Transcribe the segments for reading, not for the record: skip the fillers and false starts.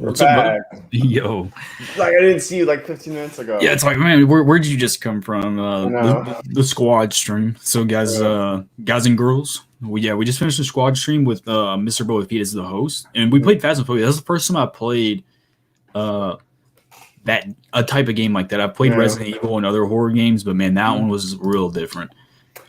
We're What's up, brother? back. Yo. Like I didn't see you like 15 minutes ago. Yeah, it's like, man, where'd you just come from? I know. The squad stream. So, guys, Yeah. guys and girls, we just finished the squad stream with Mr. Boafeet as the host, and we played Phasmophobia. That was the first time I played uh that a type of game like that. I played Yeah. Resident Evil and other horror games, but man, that one was real different.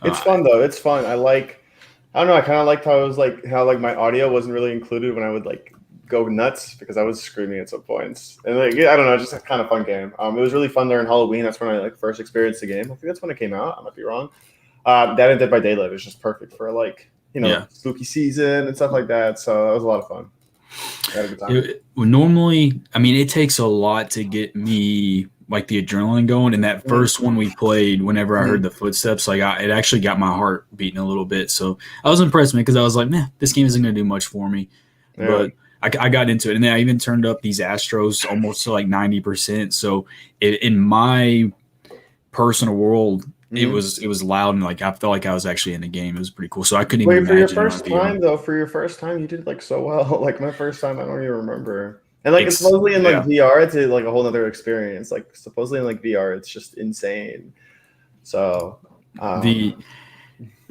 It's fun though. It's fun. I don't know, I kind of liked how it was like how like my audio wasn't really included when I would like go nuts because I was screaming at some points. And like yeah, I don't know, just a kind of fun game. It was really fun during Halloween. That's when I like first experienced the game. I think that's when it came out. I might be wrong. That and Dead by Daylight was just perfect for like, spooky season and stuff like that. So that was a lot of fun. I had a good time. Normally, I mean, it takes a lot to get me like the adrenaline going. And that first one we played, whenever I heard the footsteps, like it actually got my heart beating a little bit. So I was impressed, man, because I was like, man, this game isn't going to do much for me. Yeah. But I got into it, and then I even turned up these Astros almost to like 90%. So in my personal world, it was loud, and like I felt like I was actually in the game. It was pretty cool. So I couldn't even imagine. For your first time though, you did like so well. Like my first time, I don't even remember. And like it's supposedly in like VR, it's like a whole other experience. Like supposedly in like VR, it's just insane. So the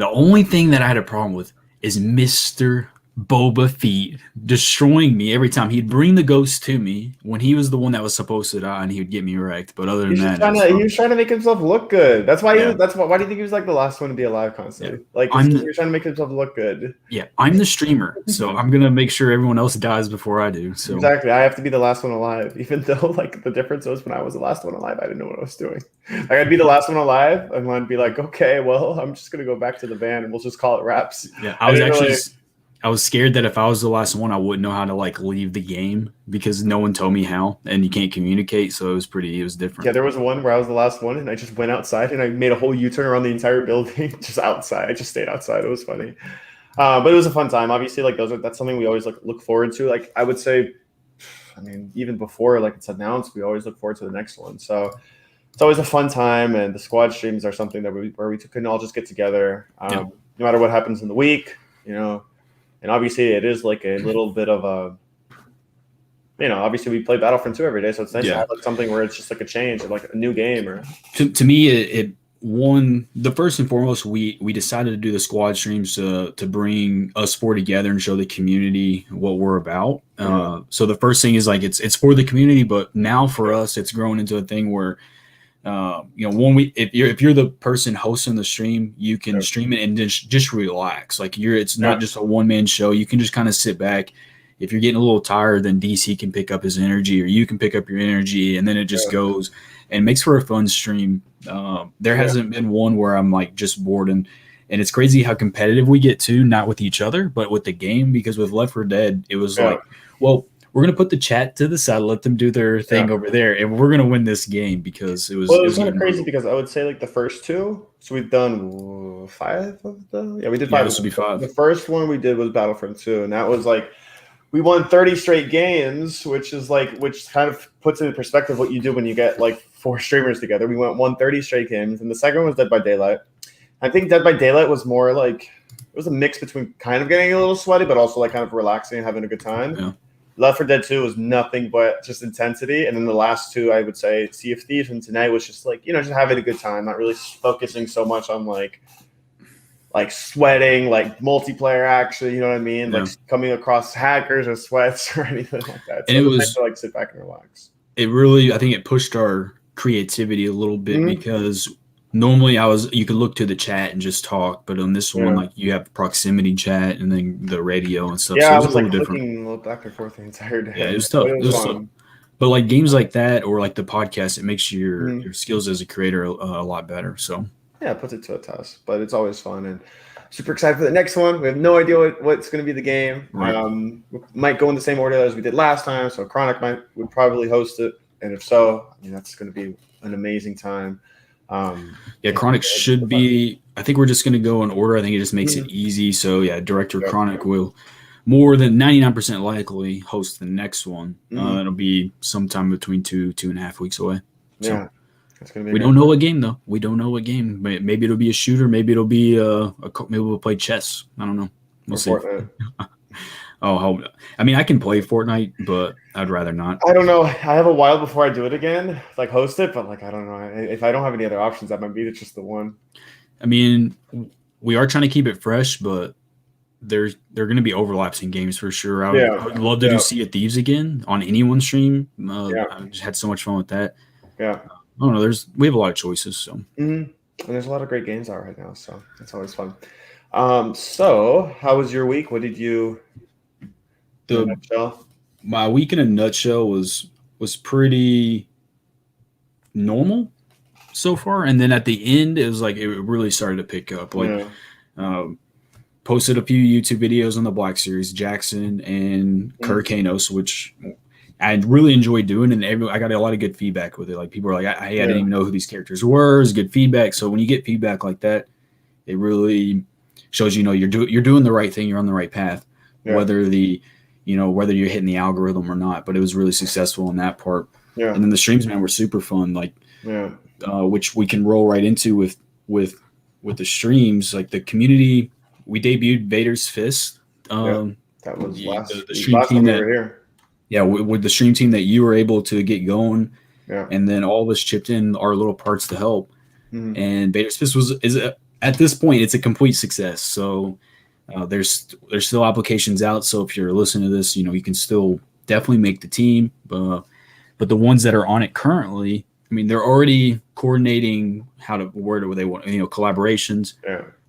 only thing that I had a problem with is Mr. Boba Fett destroying me every time. He'd bring the ghost to me when he was the one that was supposed to die, and he would get me wrecked. But other than that, he was trying to make himself look good. That's why. Why do you think he was like the last one to be alive constantly? Yeah. Like he was trying to make himself look good. Yeah, I'm the streamer, so I'm gonna make sure everyone else dies before I do. So exactly, I have to be the last one alive, even though like the difference was when I was the last one alive, I didn't know what I was doing. Like I'd be the last one alive, and I'd be like, okay, well, I'm just gonna go back to the van, and we'll just call it wraps. Yeah, I was scared that if I was the last one, I wouldn't know how to like leave the game because no one told me how, and you can't communicate. So it was different. Yeah, there was one where I was the last one, and I just went outside and I made a whole U-turn around the entire building, just outside. I just stayed outside. It was funny, but it was a fun time. Obviously, like that's something we always look forward to. Like I would say, I mean, even before like it's announced, we always look forward to the next one. So it's always a fun time, and the squad streams are something that where we can all just get together, no matter what happens in the week, And obviously, it is like a little bit of a, obviously we play Battlefront 2 every day, so it's nice to have like something where it's just like a change or like a new game. Or to me, it one the first and foremost, we decided to do the squad streams to bring us four together and show the community what we're about. So the first thing is like it's for the community, but now for us, it's grown into a thing where. If you're the person hosting the stream, you can stream it and just relax. Like it's not just a one-man show. You can just kind of sit back. If you're getting a little tired, then DC can pick up his energy, or you can pick up your energy, and then it just goes and makes for a fun stream. There hasn't been one where I'm like just bored, and it's crazy how competitive we get too, not with each other, but with the game. Because with Left 4 Dead, it was like, well, we're going to put the chat to the side, let them do their thing over there, and we're going to win this game because it was. Well, it was kind of crazy because I would say like the first two. So we've done 5 of them. Yeah, we did 5. This would be 5. The first one we did was Battlefront 2, and that was like we won 30 straight games, which kind of puts into perspective what you do when you get like 4 streamers together. We won 30 straight games, and the second one was Dead by Daylight. I think Dead by Daylight was more like it was a mix between kind of getting a little sweaty, but also like kind of relaxing and having a good time. Yeah. Left 4 Dead 2 was nothing but just intensity. And then the last 2, I would say Sea of Thieves and tonight was just like, just having a good time, not really focusing so much on like sweating, like multiplayer action, you know what I mean? Yeah. Like coming across hackers or sweats or anything like that. So and it was nice to like sit back and relax. It really, I think it pushed our creativity a little bit because normally you could look to the chat and just talk, but on this one, like you have proximity chat and then the radio and stuff. Yeah, so I was like clicking a little back and forth the entire day. Yeah, it was tough. It was tough. But like games like that or like the podcast, it makes your skills as a creator a lot better. So yeah, it puts it to a test. But it's always fun and super excited for the next one. We have no idea what's going to be the game. Right. We might go in the same order as we did last time. So Chronic would probably host it, and if so, I mean that's going to be an amazing time. Chronic should be. I think we're just going to go in order. I think it just makes it easy. So yeah, Director Chronic will more than 99% likely host the next one. It'll be sometime between 2.5 weeks away. So, yeah, it's gonna be. We don't know what game though. We don't know what game. Maybe it'll be a shooter. Maybe it'll be maybe we'll play chess. I don't know. We'll see. I mean, I can play Fortnite, but I'd rather not. I don't know. I have a while before I do it again, like host it, but like I don't know. If I don't have any other options, that might be just the one. I mean, we are trying to keep it fresh, but there are going to be overlaps in games for sure. I would love to do Sea of Thieves again on anyone's stream. I just had so much fun with that. Yeah. I don't know. We have a lot of choices. So. And there's a lot of great games out right now, so it's always fun. So how was your week? What did you in a nutshell? My week in a nutshell was pretty normal so far, and then at the end it was like it really started to pick up. Like posted a few YouTube videos on the Black Series, Jackson and Kirkanos, which I really enjoyed doing, and I got a lot of good feedback with it. Like people were like, "I didn't even know who these characters were." It's good feedback. So when you get feedback like that, it really shows you're doing the right thing. You're on the right path, whether whether you're hitting the algorithm or not. But it was really successful in that part. Yeah. And then the streams, man, were super fun. Like, which we can roll right into with the streams. Like the community, we debuted Vaders Fist. That was the stream team that we were here. Yeah, with the stream team that you were able to get going, and then all of us chipped in our little parts to help. And Vaders Fist is at this point it's a complete success. So there's still applications out. So if you're listening to this, you can still definitely make the team. But the ones that are on it currently, I mean, they're already coordinating where do they want collaborations,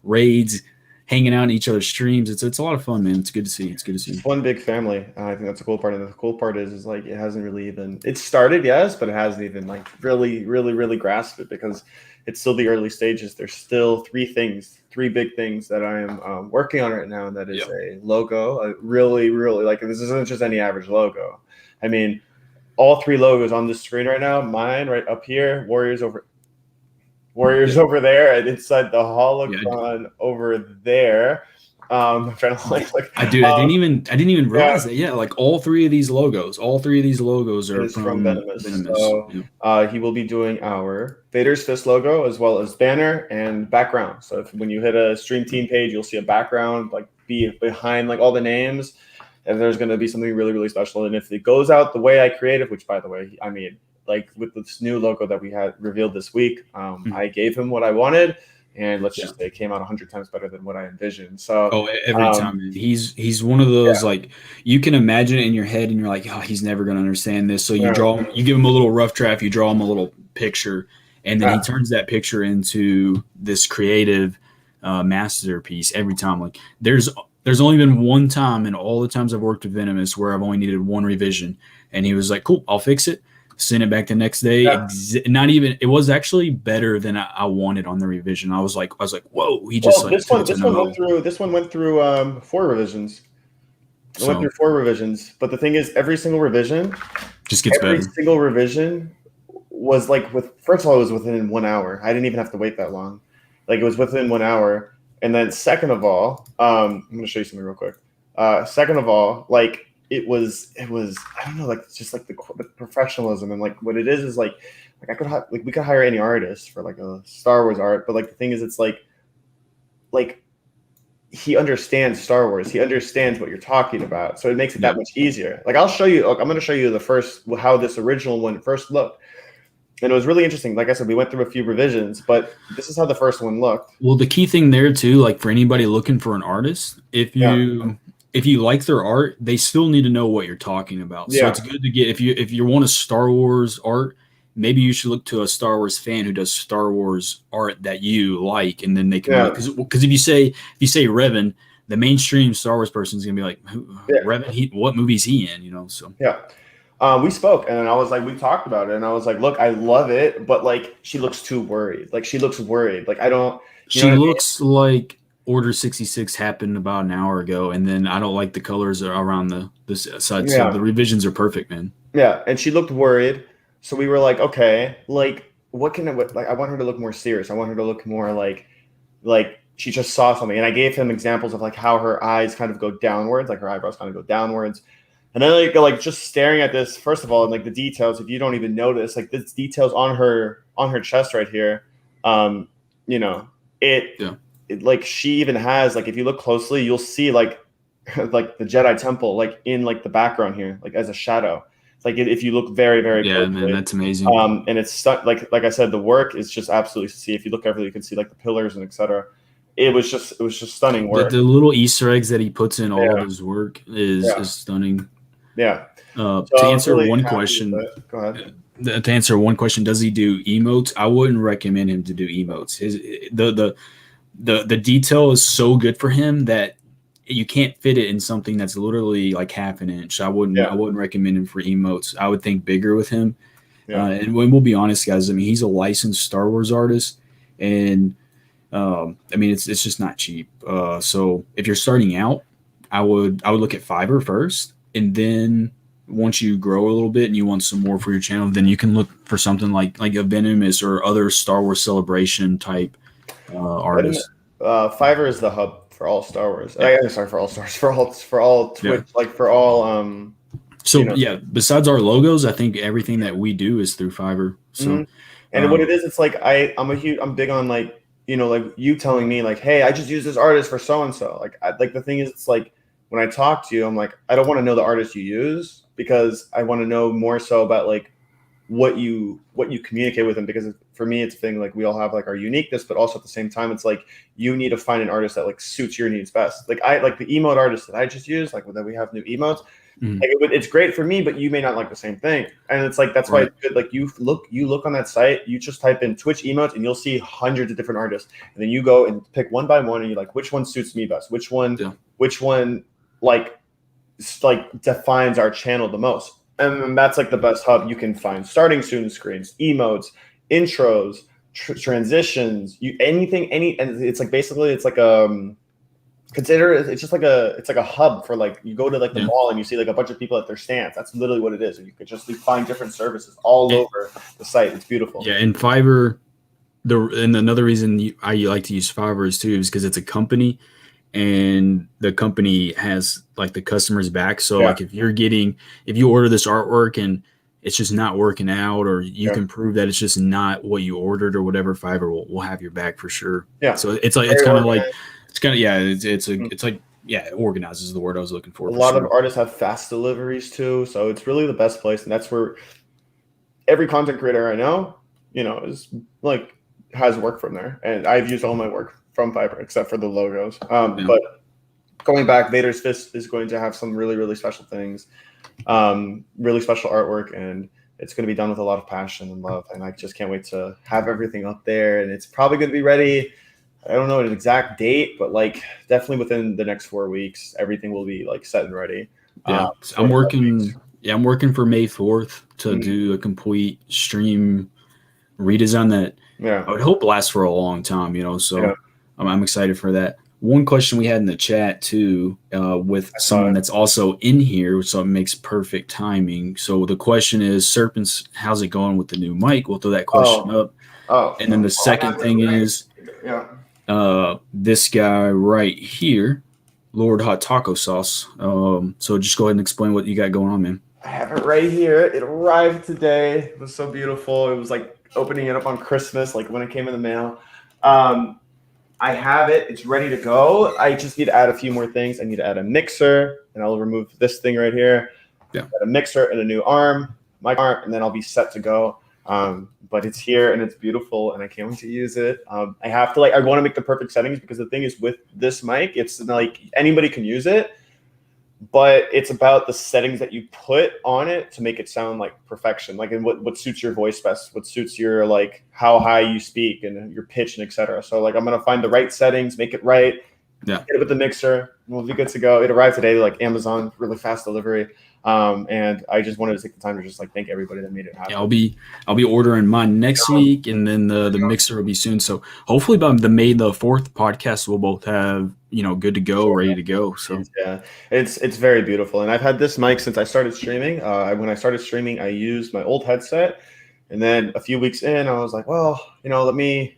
raids, hanging out in each other's streams. It's a lot of fun, man. It's good to see. It's one big family. I think that's the cool part. And the cool part is like it hasn't really even it started, yes, but it hasn't even like really grasped it because it's still the early stages. There's still three big things that I am working on right now, and that is a logo. A really like this isn't just any average logo. I mean, all three logos on the screen right now. Mine right up here, Warriors over there, and inside the Holocron over there. I'm trying to I didn't even realize that. Yeah, like all three of these logos are from Venomous. So he will be doing our Vaders Fist logo as well as banner and background. So when you hit a stream team page, you'll see a background like be behind like all the names, and there's going to be something really special. And if it goes out the way I created, which by the way, I mean, like with this new logo that we had revealed this week, I gave him what I wanted, and let's just say it came out 100 times better than what I envisioned. So every time, man. He's one of those like you can imagine it in your head, and you're like, oh, he's never going to understand this. So you you give him a little rough draft, you draw him a little picture, and then he turns that picture into this creative masterpiece every time. Like there's only been one time in all the times I've worked with Venomous where I've only needed one revision, and he was like, cool, I'll fix it. Sent it back the next day. It was actually better than I wanted on the revision. I was like, whoa, he just this one went through 4 revisions. It went through 4 revisions, but the thing is, every single revision just gets better. Every single revision was like first of all, it was within 1 hour. I didn't even have to wait that long. Like it was within 1 hour, and then second of all, I'm going to show you something real quick. Second of all, like. It was I don't know, like it's just like the professionalism, and like what it is like I could we could hire any artist for like a Star Wars art, but like the thing is it's like he understands Star Wars, he understands what you're talking about, so it makes it that much easier. Like I'll show you, I'm going to show you how this original one first looked, and it was really interesting. Like I said, we went through a few revisions, but this is how the first one looked. Well, the key thing there too, like for anybody looking for an artist, if you like their art, they still need to know what you're talking about. So it's good to get if you want a Star Wars art, maybe you should look to a Star Wars fan who does Star Wars art that you like, and then they can because if you say Revan, the mainstream Star Wars person is gonna be like, Revan, what movie is he in? So we spoke, and I was like, we talked about it, and I was like, look, I love it, but like she looks too worried. Like she looks worried. Like I don't. She looks like Order 66 happened about an hour ago, and then I don't like the colors around this side. So the revisions are perfect, man. Yeah, and she looked worried. So we were like, okay, like I want her to look more serious. I want her to look more like she just saw something. And I gave him examples of like how her eyes kind of go downwards, like her eyebrows kind of go downwards. And then like just staring at this, first of all, and like the details, if you don't even notice, like this details on her chest right here, it like she even has, like if you look closely, you'll see like like the Jedi Temple, like in like the background here, like as a shadow. It's like if you look very, very Yeah, closely, man, that's amazing. and it's like I said, the work is just absolutely to see. If you look carefully, you can see like the pillars and etc. It was just stunning work. The little Easter eggs that he puts in all Yeah. of his work is stunning. Yeah. To So I was answer really one happy question, with it. Go ahead. to answer one question, does he do emotes? I wouldn't recommend him to do emotes. The detail is so good for him that you can't fit it in something that's literally like half an inch. I wouldn't recommend him for emotes. I would think bigger with him. And when we'll be honest, guys, I mean, he's a licensed Star Wars artist, and I mean, it's just not cheap. So if you're starting out, I would look at Fiverr first, and then once you grow a little bit and you want some more for your channel, then you can look for something like a Venomous or other Star Wars Celebration type artists. Fiverr is the hub for all Star Wars. Sorry, for all stars, for all Twitch, like for all So besides our logos, I think everything that we do is through Fiverr. So and what it is, it's like I'm big on like, like you telling me like, hey, I just use this artist for so and so. Like the thing is, it's like when I talk to you, I'm like, I don't want to know the artist you use, because I want to know more so about like what you communicate with them, because for me it's a thing, like we all have like our uniqueness, but also at the same time it's like you need to find an artist that like suits your needs best. Like I like the emote artist that I just use, like that we have new emotes. Like it's great for me, but you may not like the same thing, and it's like that's why it's good. Like you look on that site, you just type in Twitch emotes, and you'll see hundreds of different artists, and then you go and pick one by one, and you're like, which one suits me best, which one like defines our channel the most. And then that's like the best hub. You can find starting student screens, emotes, intros, transitions, and it's like basically it's like it's just like a hub for like you go to like the mall and you see like a bunch of people at their stands. That's literally what it is. And you could just find different services all over the site. It's beautiful. Yeah, and Fiverr, and another reason I like to use Fiverr is because it's a company, and the company has like the customers back. So like if you order this artwork and it's just not working out, or you can prove that it's just not what you ordered or whatever, Fiverr will have your back for sure. Yeah. So it's like, it's kind of like, it organizes the word I was looking for. A lot of artists have fast deliveries too. So it's really the best place. And that's where every content creator I know, is like has work from there. And I've used all my work from Fiverr except for the logos. But going back, Vaders Fist is going to have some really, really special things, really special artwork, and it's going to be done with a lot of passion and love. And I just can't wait to have everything up there. And it's probably going to be ready. I don't know an exact date, but like definitely within the next 4 weeks, everything will be like set and ready. Yeah, I'm working for May 4th to do a complete stream redesign that I would hope lasts for a long time, so I'm excited for that. One question we had in the chat too, with someone that's also in here, so it makes perfect timing. So the question is, Serpents, how's it going with the new mic? We'll throw that question up. And then the second thing is, this guy right here, Lord Hot Taco Sauce. So just go ahead and explain what you got going on, man. I have it right here. It arrived today. It was so beautiful. It was like opening it up on Christmas, like when it came in the mail. I have it. It's ready to go. I just need to add a few more things. I need to add a mixer, and I'll remove this thing right here. Add a mixer and a new mic arm, and then I'll be set to go. But it's here and it's beautiful, and I can't wait to use it. I want to make the perfect settings, because the thing is with this mic, it's like anybody can use it, but it's about the settings that you put on it to make it sound like perfection, like in what suits your voice best, what suits your like how high you speak and your pitch and etc. So like I'm gonna find the right settings, make it right, get it with the mixer, and we'll be good to go. It arrived today, like Amazon, really fast delivery. And I just wanted to take the time to just like thank everybody that made it happen. Yeah, I'll be ordering mine next week, and then the mixer will be soon. So hopefully by the May 4th podcast, we'll both have good to go, ready to go. So yeah, it's very beautiful, and I've had this mic since I started streaming. When I started streaming, I used my old headset, and then a few weeks in, I was like, well, let me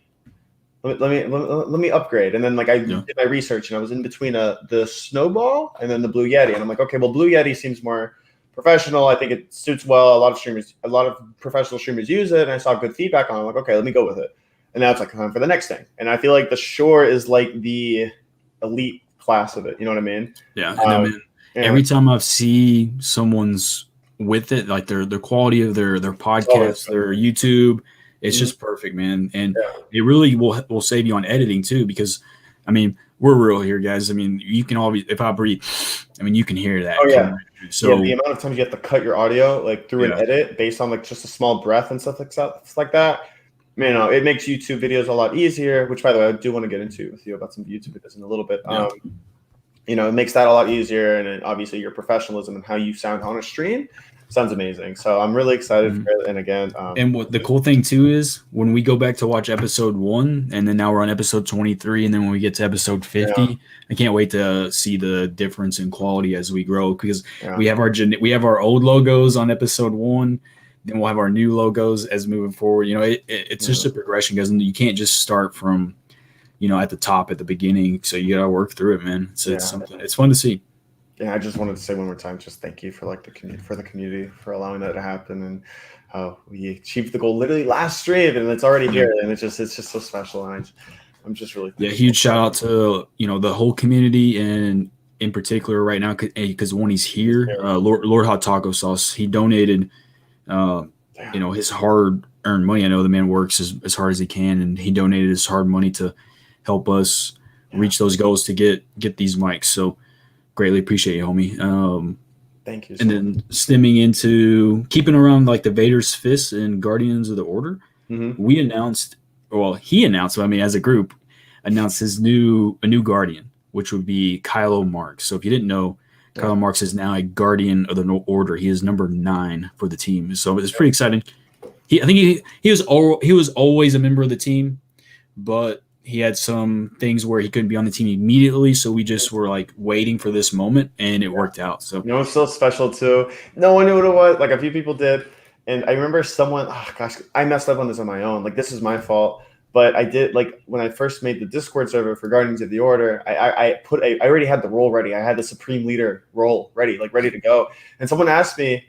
upgrade. And then like I did my research, and I was in between the Snowball and then the Blue Yeti, and I'm like, okay, well, Blue Yeti seems more professional. I think it suits well. A lot of professional streamers use it, and I saw good feedback on it. I'm like, okay, let me go with it. And now it's like time for the next thing. And I feel like the Shure is like the elite class of it. You know what I mean? Yeah, and then man, every time I see someone's with it, like their quality of their podcast, their YouTube, it's just perfect, man. And it really will save you on editing too, because I mean, we're real here, guys. I mean, you can always, if I breathe, I mean, you can hear that. Oh yeah. So the amount of times you have to cut your audio like through an edit based on like just a small breath and stuff like that. Man, it makes YouTube videos a lot easier. Which, by the way, I do want to get into with you about some YouTube videos in a little bit. You know, it makes that a lot easier, and then obviously your professionalism and how you sound on a stream sounds amazing. So I'm really excited for it. And again, and what the cool thing too is when we go back to watch episode 1, and then now we're on episode 23, and then when we get to episode 50, I can't wait to see the difference in quality as we grow, because we have our old logos on episode 1, then we'll have our new logos as moving forward. You know, it's just a progression, because you can't just start from, you know, at the top at the beginning. So you got to work through it, man. So it's something. It's fun to see. Yeah, I just wanted to say one more time, just thank you for like the community for allowing that to happen, and how we achieved the goal literally last stream, and it's already here, and it's just so special, and I'm just really thankful. Huge shout out to, you know, the whole community, and in particular right now, because when he's here, Lord Hot Taco Sauce, he donated, you know, his hard earned money. I know the man works as hard as he can, and he donated his hard money to help us reach those goals to get these mics. So greatly appreciate you, homie. Thank you. And then stemming into keeping around like the Vaders Fist and Guardians of the Order, we announced, well, he announced, I mean, as a group, announced a new Guardian, which would be Kylo Marks. So if you didn't know, Kylo Marks is now a Guardian of the Order. He is number 9 for the team. So it's pretty exciting. I think he was always a member of the team, but he had some things where he couldn't be on the team immediately, so we just were like waiting for this moment, and it worked out. So, you know, it's so special too. No one knew what it was. Like a few people did, and I remember someone. Oh gosh, I messed up on this on my own. Like this is my fault, but I did. Like when I first made the Discord server for Guardians of the Order, I already had the role ready. I had the Supreme Leader role ready to go. And someone asked me,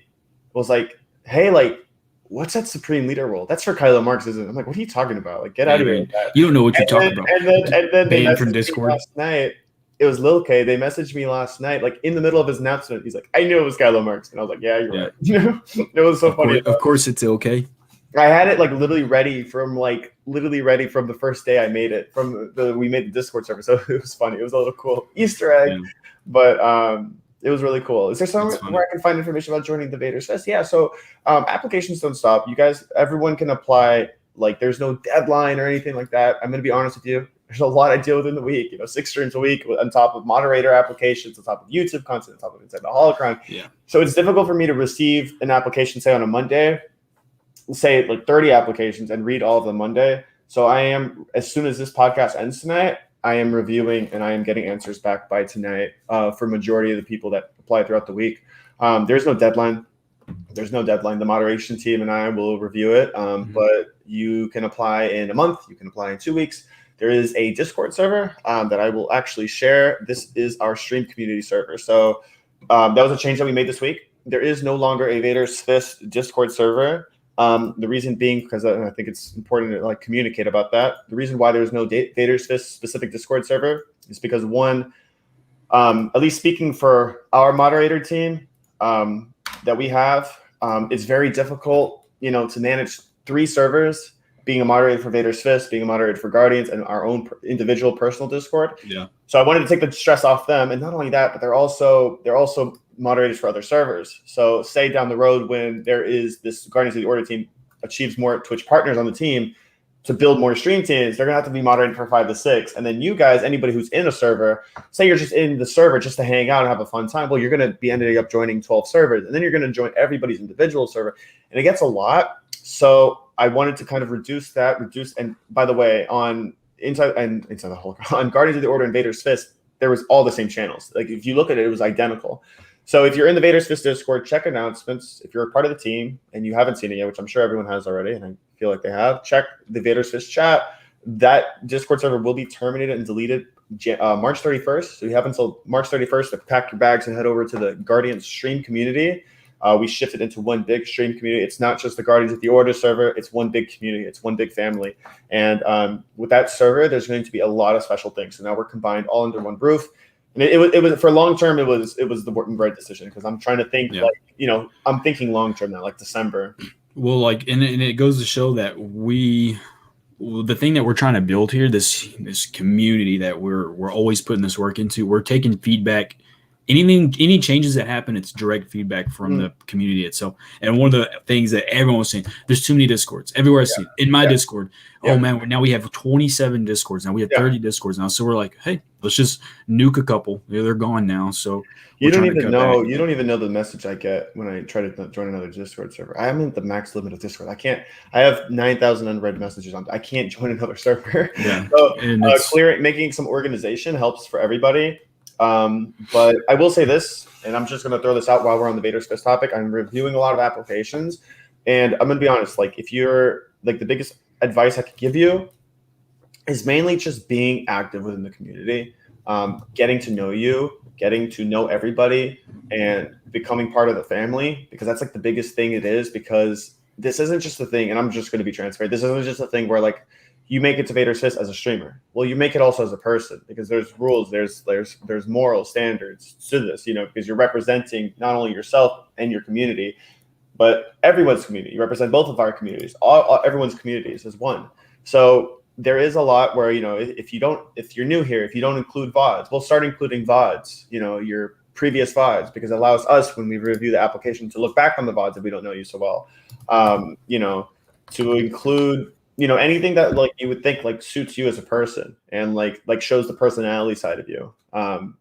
was like, "Hey, like, what's that Supreme Leader role? That's for Kylo Marks, isn't it?" I'm like, what are you talking about? Like, get out of here. You don't know what you're talking about. And then they messaged from Discord me last night. It was Lil K. They messaged me last night, like in the middle of his announcement. He's like, I knew it was Kylo Marks. And I was like, yeah, you're right. It was so funny. Of course it's okay. I had it like literally ready from the first day I made it. We made the Discord server. So it was funny. It was a little cool Easter egg. Yeah. But it was really cool. Is there somewhere where I can find information about joining the Vaders Fist? Yeah, so applications don't stop. You guys, everyone can apply. Like, there's no deadline or anything like that. I'm going to be honest with you. There's a lot I deal with in the week. You know, 6 streams a week on top of moderator applications, on top of YouTube content, on top of Inside the Holocron. Yeah. So it's difficult for me to receive an application, say, on a Monday, say like 30 applications, and read all of them Monday. So I am, as soon as this podcast ends tonight, I am reviewing and I am getting answers back by tonight for majority of the people that apply throughout the week. There's no deadline. The moderation team and I will review it. But you can apply in a month. You can apply in 2 weeks. There is a Discord server that I will actually share. This is our stream community server. So that was a change that we made this week. There is no longer a Vaders Fist Discord server. The reason being, because I think it's important to like communicate about that. The reason why there's no Vaders Fist specific Discord server is because one, at least speaking for our moderator team that we have, it's very difficult, you know, to manage 3 servers, being a moderator for Vaders Fist, being a moderator for Guardians, and our own individual personal Discord. Yeah. So I wanted to take the stress off them, and not only that, but they're also moderators for other servers. So say down the road when there is this Guardians of the Order team achieves more Twitch partners on the team to build more stream teams, they're going to have to be moderated for 5 to 6. And then you guys, anybody who's in a server, say you're just in the server just to hang out and have a fun time. Well, you're going to be ending up joining 12 servers, and then you're going to join everybody's individual server. And it gets a lot. So I wanted to kind of reduce. And by the way, on Inside the Holocron, on Guardians of the Order and Vaders Fist, there was all the same channels. Like if you look at it, it was identical. So if you're in the Vaders Fist Discord, check announcements. If you're a part of the team and you haven't seen it yet, which I'm sure everyone has already, and I feel like they have, check the Vaders Fist chat. That Discord server will be terminated and deleted March 31st. So you have until March 31st to pack your bags and head over to the Guardians stream community. We shifted into one big stream community. It's not just the Guardians of the Order server. It's one big community. It's one big family. And with that server, there's going to be a lot of special things. So now we're combined all under one roof. And it was for long term. It was the right decision because I'm trying to think I'm thinking long term now, like December. Well, like, and it goes to show that the thing that we're trying to build here, this community that we're always putting this work into, we're taking feedback. Any changes that happen, it's direct feedback from the community itself. And one of the things that everyone was saying, there's too many discords everywhere I see. In my Discord, oh man, now we have 27 discords. Now we have 30 discords now. So we're like, hey, let's just nuke a couple. They're gone now. So you don't even know the message I get when I try to join another Discord server. I'm at the max limit of Discord. I have 9,000 unread messages on. I can't join another server. Yeah. So making some organization helps for everybody. But I will say this, and I'm just going to throw this out while we're on the Vaders Fist topic. I'm reviewing a lot of applications, and I'm going to be honest. Like, if you're like, the biggest advice I could give you is mainly just being active within the community, getting to know you, getting to know everybody, and becoming part of the family, because that's like the biggest thing it is. Because this isn't just a thing, and I'm just going to be transparent. This isn't just a thing where like you make it to Vaders Fist as a streamer. Well, you make it also as a person, because there's rules, there's moral standards to this, because you're representing not only yourself and your community, but everyone's community. You represent both of our communities, everyone's communities as one. So there is a lot where, if you're new here, if you don't include VODs, we'll start including VODs, your previous VODs, because it allows us, when we review the application, to look back on the VODs if we don't know you so well, to include anything that like you would think like suits you as a person and like shows the personality side of you,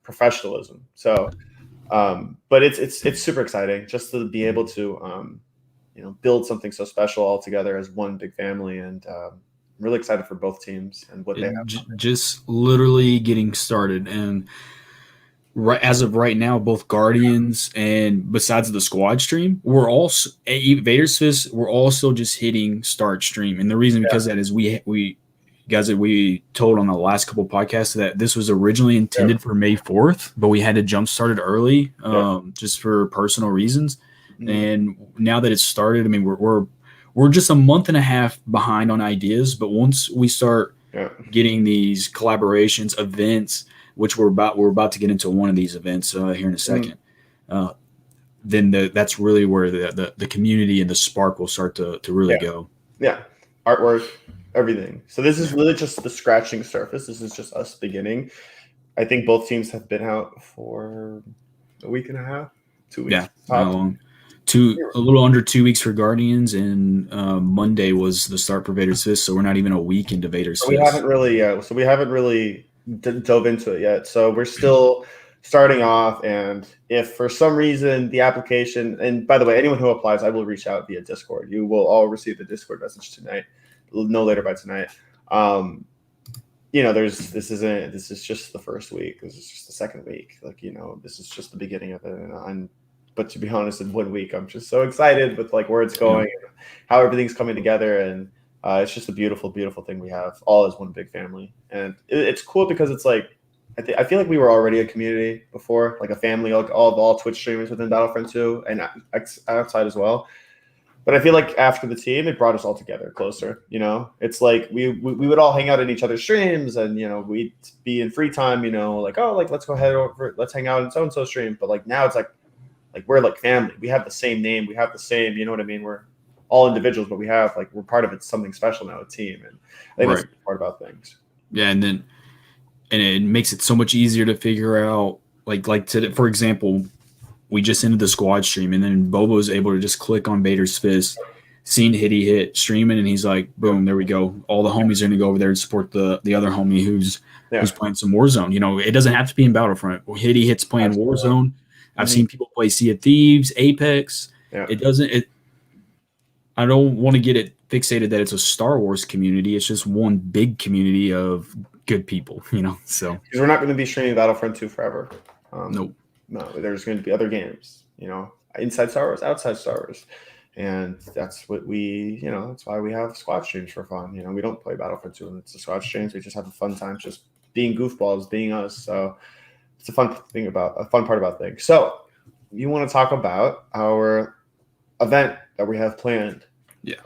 professionalism. So, but it's super exciting just to be able to, build something so special all together as one big family. And I'm really excited for both teams and what they have. Just literally getting started. And as of right now, both Guardians and besides the squad stream, we're also Vaders Fist. We're also just hitting start stream, and the reason because that is we guys that we told on the last couple podcasts that this was originally intended for May 4th, but we had to jump start it early, just for personal reasons. And now that it's started, I mean we're just a month and a half behind on ideas, but once we start getting these collaborations, events, which we're about to get into one of these events here in a second. Then that's really where the community and the spark will start to really go. Yeah, artwork, everything. So this is really just the scratching surface. This is just us beginning. I think both teams have been out for a week and a half, 2 weeks. Yeah, not long. A little under 2 weeks for Guardians, and Monday was the start for Vaders Fist. So we're not even a week into Vaders Fist. We haven't really dove into it yet, so we're still starting off. And if for some reason the application, and by the way, anyone who applies, I will reach out via Discord. You will all receive the Discord message tonight, no later by tonight. This is just the first week. This is just the second week. Like, this is just the beginning of it. But to be honest, in 1 week, I'm just so excited with like where it's going and how everything's coming together. And it's just a beautiful, beautiful thing we have all as one big family. And it's cool because it's like, I feel like we were already a community before, like a family, like all Twitch streamers within Battlefront 2 and outside as well. But I feel like after the team, it brought us all together closer. It's like we would all hang out in each other's streams, and we'd be in free time. Like, oh, like let's go ahead over, let's hang out in so and so stream. But like now it's like we're like family. We have the same name. We have the same. You know what I mean? We're all individuals, but we're part of it. Something special now, a team, and I think that's the part about things. Yeah, and it makes it so much easier to figure out. Like today, for example, we just ended the squad stream, and then Bobo was able to just click on Vaders Fist, seen Hitty hit streaming, and he's like, boom, there we go. All the homies are gonna go over there and support the other homie who's playing some Warzone. It doesn't have to be in Battlefront. Hitty hits playing Warzone. I've seen people play Sea of Thieves, Apex. Yeah. I don't want to get it fixated that it's a Star Wars community. It's just one big community of good people, So because we're not going to be streaming Battlefront 2 forever. Nope. No, there's going to be other games, inside Star Wars, outside Star Wars. And that's what that's why we have squad streams for fun. We don't play Battlefront 2 and it's the squad streams. We just have a fun time just being goofballs, being us. So it's a fun part about things. So you want to talk about our event that we have planned? Yeah.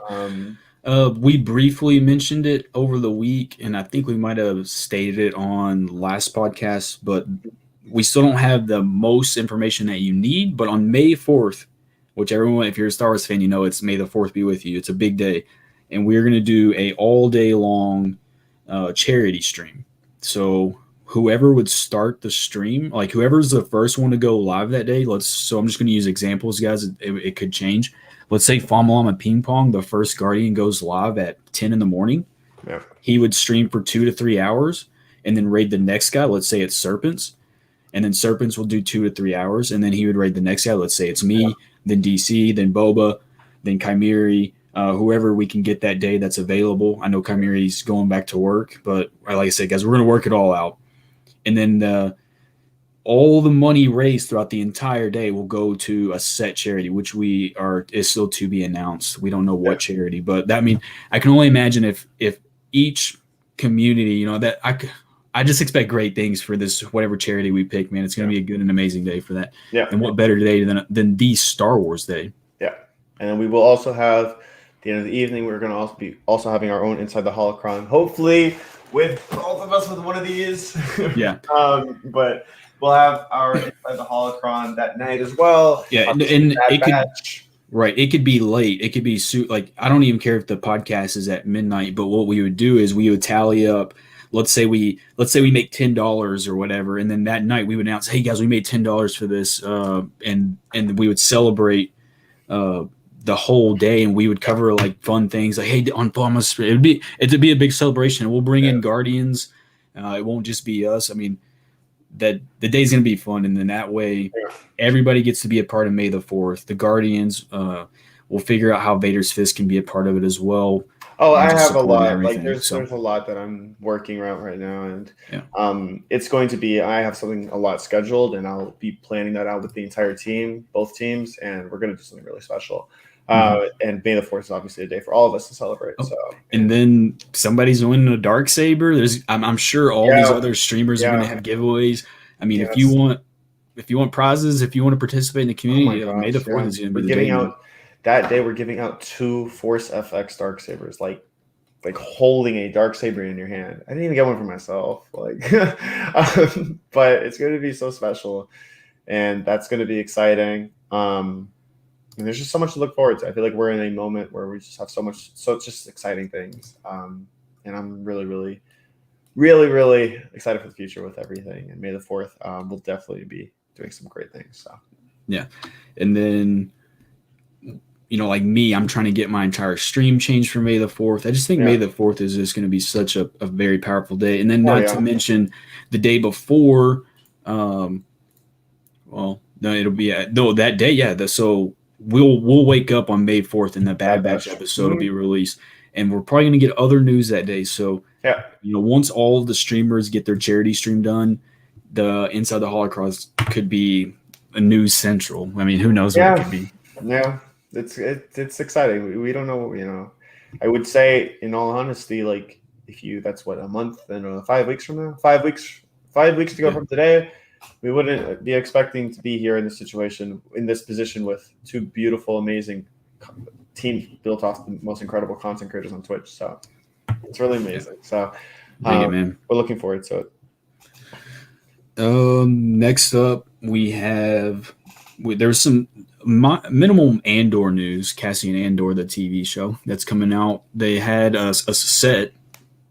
We briefly mentioned it over the week, and I think we might have stated it on last podcast, but we still don't have the most information that you need, but on May 4th, which everyone, if you're a Star Wars fan, you know it's May the 4th be with you. It's a big day. And we're going to do a all day long charity stream. So whoever would start the stream, like whoever's the first one to go live that day, so I'm just going to use examples, guys. It could change. Let's say Famalama Ping Pong, the first Guardian, goes live at 10 in the morning. Yeah. He would stream for 2 to 3 hours and then raid the next guy. Let's say it's Serpents. And then Serpents will do 2 to 3 hours. And then he would raid the next guy. Let's say it's me, then DC, then Boba, then Chimeri, whoever we can get that day that's available. I know Chimeri's going back to work, but like I said, guys, we're going to work it all out. And then all the money raised throughout the entire day will go to a set charity, which is still to be announced. We don't know what charity, but I can only imagine if each community, that I just expect great things for this, whatever charity we pick, man. It's going to be a good and amazing day for that. Yeah. And what better day than the Star Wars Day? Yeah. And then we will also have, at the end of the evening, we're going to also be having our own Inside the Holocron, hopefully with both of us with one of these. Yeah. But we'll have our Inside the Holocron that night as well. Yeah. And it could, right. It could be late. It could be like, I don't even care if the podcast is at midnight, but what we would do is we would tally up. Let's say we make $10 or whatever, and then that night we would announce, "Hey guys, we made $10 for this," and we would celebrate the whole day, and we would cover like fun things, like, "Hey, on Falmas," it'd be a big celebration. We'll bring in Guardians. It won't just be us. I mean, that the day's gonna be fun, and then that way everybody gets to be a part of May the 4th. The Guardians, we'll figure out how Vader's Fist can be a part of it as well. Oh, I have a lot. Like there's a lot that I'm working around right now, and it's going to be. I have a lot scheduled, and I'll be planning that out with the entire team, both teams, and we're going to do something really special. And May the 4th is obviously a day for all of us to celebrate. So, and then somebody's winning a Darksaber. I'm sure all these other streamers are going to have giveaways. I mean, if you want prizes, if you want to participate in the community, May the 4th is going to be the day. That day, we're giving out 2 Force FX Darksabers, like holding a Darksaber in your hand. I didn't even get one for myself, but it's going to be so special, and that's going to be exciting. And there's just so much to look forward to. I feel like we're in a moment where we just have just exciting things. And I'm really, really, really, really excited for the future with everything. And May the 4th, we'll definitely be doing some great things. So, yeah, and then. Like me, I'm trying to get my entire stream changed for May the 4th. I just think May the 4th is just going to be such a very powerful day. And then not to mention the day before, it'll be that day. So we'll wake up on May 4th and the Bad Batch episode will be released. And we're probably going to get other news that day. So, once all the streamers get their charity stream done, the Inside the Holocron could be a news central. I mean, who knows what it could be. Yeah. It's exciting. We don't know, I would say, in all honesty, like that's what, a month and 5 weeks from now, 5 weeks to go from today, we wouldn't be expecting to be here in this situation, in this position with 2 beautiful, amazing teams built off the most incredible content creators on Twitch. So it's really amazing. So man. We're looking forward to it. Next up, there's some minimal Andor news. Cassian Andor, the TV show that's coming out, they had a set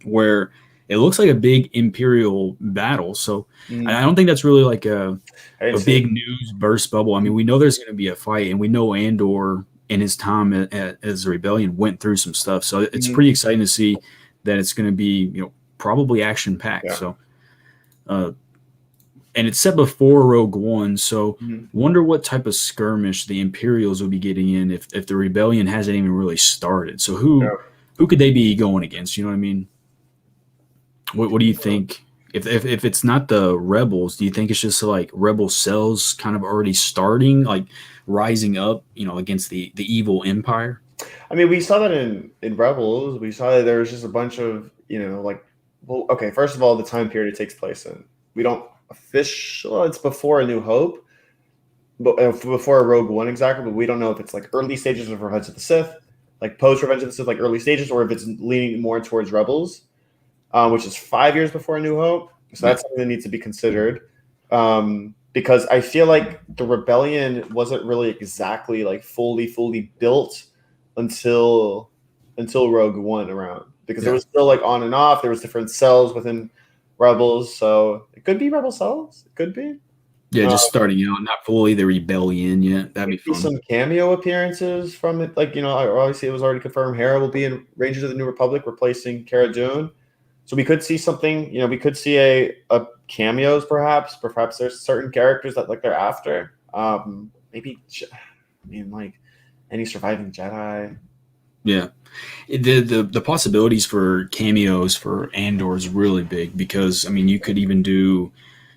where it looks like a big Imperial battle. So I don't think that's really like a big news burst bubble. I mean, we know there's going to be a fight, and we know Andor in his time as a rebellion went through some stuff. So it's pretty exciting to see that it's going to be probably action packed. So. And it's set before Rogue One, so wonder what type of skirmish the Imperials will be getting in if the rebellion hasn't even really started. So who could they be going against? You know what I mean? What do you think? If it's not the rebels, do you think it's just like rebel cells kind of already starting, like rising up, against the evil empire? I mean, we saw that in Rebels. We saw that there was just a bunch of first of all, the time period it takes place in. We don't. It's before A New Hope, but before Rogue One exactly, but we don't know if it's like early stages of Revenge of the Sith, like post Revenge of the Sith, like early stages, or if it's leaning more towards Rebels, which is 5 years before A New Hope. So that's something that needs to be considered. because I feel like the rebellion wasn't really exactly like fully built until Rogue One around, because there was still like on and off. There was different cells within Rebels, so it could be Rebel cells. It could be. Yeah, just starting out, not fully the rebellion yet. That'd be fun. Some cameo appearances from it, like obviously it was already confirmed. Hera will be in Rangers of the New Republic, replacing Cara Dune. So we could see something. We could see a cameos, perhaps. Perhaps there's certain characters that like they're after. Maybe, like any surviving Jedi. Yeah, the possibilities for cameos for Andor is really big, because you could even do.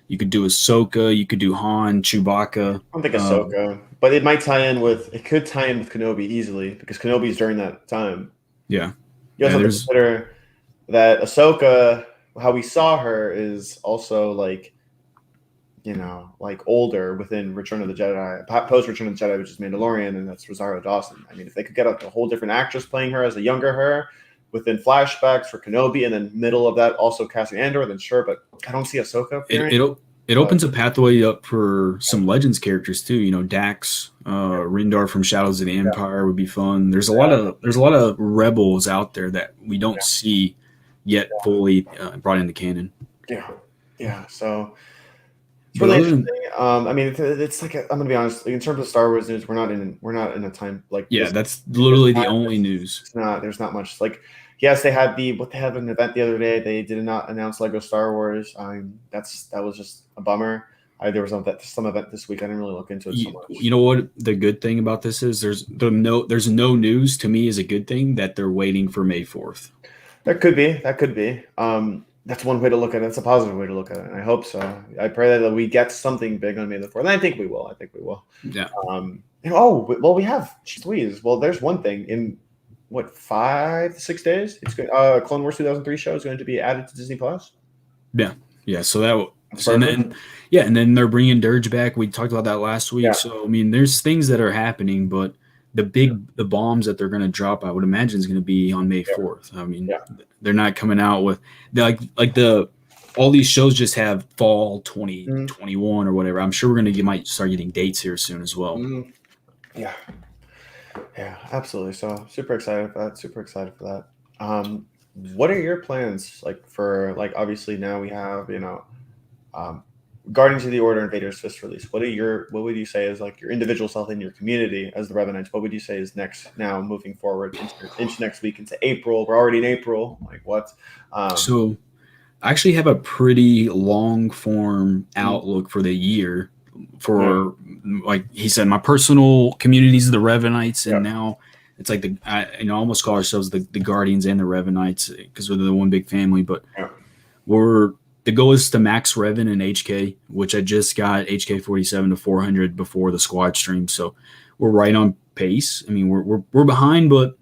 You could do Ahsoka, you could do Han, Chewbacca. I don't think Ahsoka, but it might tie in with. It could tie in with Kenobi easily, because Kenobi's during that time. Yeah, you also have to consider that Ahsoka, how we saw her, is also like, like older within Return of the Jedi, post Return of the Jedi, which is Mandalorian, and that's Rosario Dawson. If they could get a whole different actress playing her as a younger her, within flashbacks for Kenobi, and then middle of that also casting Andor, then sure, but I don't see Ahsoka. It opens a pathway up for some Legends characters too. Dax, Rindar from Shadows of the Empire would be fun. There's a lot of Rebels out there that we don't see yet fully brought into canon. Yeah. So it's really interesting. It's like I'm gonna be honest. Like, in terms of Star Wars news, we're not in a time like that's literally the only news. There's not much. Like, yes, they had an event the other day. They did not announce Lego Star Wars. That was just a bummer. There was some event this week. I didn't really look into it so much. You know what the good thing about this is? There's no news. To me, is a good thing that they're waiting for May 4th. That could be. That's one way to look at it. That's a positive way to look at it. And I hope so. I pray that we get something big on May the 4th. And I think we will. Yeah. We have. Please. Well, there's one thing in. What, 5 to 6 days? It's good. Clone Wars 2003 show is going to be added to Disney Plus. Yeah. So and then they're bringing Dirge back. We talked about that last week. Yeah. So there's things that are happening, but the bombs that they're going to drop, I would imagine, is going to be on May 4th. They're not coming out with all these shows just have fall 2021 or whatever. I'm sure might start getting dates here soon as well. Mm-hmm. Yeah, absolutely. So super excited for that. What are your plans for obviously now we have Guardians of the Order and Vaders Fist release. What would you say is your individual self in your community as the Revenants? What would you say is next now moving forward into next week, into April? We're already in April. What? So I actually have a pretty long form outlook for the year. For like he said, my personal communities are the Revenites, and now it's like I almost call ourselves the Guardians and the Revenites because we're the one big family. But the goal is to max Revan and HK, which I just got HK 47 to 400 before the squad stream, so we're right on pace. We're behind, but